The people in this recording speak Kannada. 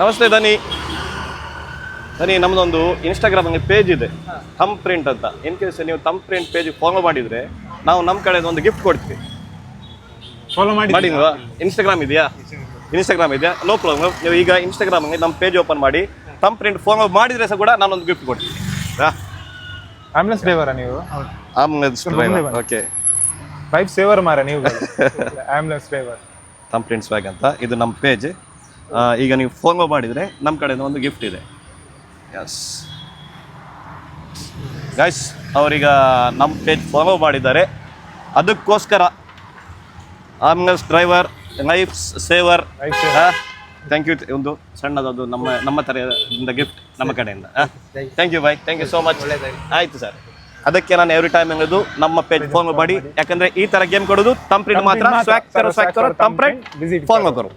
ನಮಸ್ತೆ ಧನಿ. ನಮ್ಮದೊಂದು ಇನ್ಸ್ಟಾಗ್ರಾಮ್ಗೆ ಪೇಜ್ ಇದೆ, ಥಮ್ ಪ್ರಿಂಟ್ ಅಂತ. ಇನ್ ಕೇಸ್ ನೀವು ಥಮ್ ಪ್ರಿಂಟ್ ಪೇಜ್ ಫಾಲೋ ಮಾಡಿದರೆ ನಾವು ನಮ್ಮ ಕಡೆಯಿಂದ ಒಂದು ಗಿಫ್ಟ್ ಕೊಡ್ತೀವಿ. ಫಾಲೋ ಮಾಡಿಲ್ವಾ? ಇನ್ಸ್ಟಾಗ್ರಾಮ್ ಇದೆಯಾ? No problem. ನೀವು ಈಗ ಇನ್ಸ್ಟಾಗ್ರಾಮ್ಗೆ ನಮ್ಮ ಪೇಜ್ ಓಪನ್ ಮಾಡಿ ಥಮ್ ಪ್ರಿಂಟ್ ಫಾಲೋ ಮಾಡಿದರೆ ಸಹ ಕೂಡ ನಾನೊಂದು ಗಿಫ್ಟ್ ಕೊಡ್ತೀನಿ. ಆಂಬುಲೆನ್ಸ್ ಡ್ರೈವರಾ ನೀವು? ಓಕೆ, ಲೈಫ್ ಸೇವರ್ ಮಾರ ನೀವು. Ambulance driver. ಥಮ್ ಪ್ರಿಂಟ್ ಸ್ವ್ಯಾಗ್ ಅಂತ ಇದು ನಮ್ಮ ಪೇಜ್. ಈಗ ನೀವು ಫಾಲೋ ಮಾಡಿದರೆ ನಮ್ಮ ಕಡೆಯಿಂದ ಒಂದು ಗಿಫ್ಟ್ ಇದೆ. ಎಸ್ ಗೈಸ್, ಅವರೀಗ ನಮ್ಮ ಪೇಜ್ ಫಾಲೋ ಮಾಡಿದ್ದಾರೆ. ಅದಕ್ಕೋಸ್ಕರ ambulance driver life saver thank you. ಒಂದು ಸಣ್ಣದದು ನಮ್ಮ ಥರದಿಂದ ಗಿಫ್ಟ್ ನಮ್ಮ ಕಡೆಯಿಂದ. Thank you boy, thank you so much. ಆಯಿತು ಸರ್. ಅದಕ್ಕೆ ನಾನು ಎವ್ರಿ ಟೈಮ್ ಹೇಳೋದು ನಮ್ಮ ಪೇಜ್ ಫಾಲೋ ಮಾಡಿ, ಯಾಕಂದರೆ ಈ ಥರ ಗೇಮ್ ಕೊಡೋದು ಥಮ್ ಪ್ರಿಂಟ್ ಮಾತ್ರ. ಸ್ವ್ಯಾಗ್ ಕರೋ ಥಮ್ ಪ್ರಿಂಟ್ ಫಾಲೋ ಕರೋ.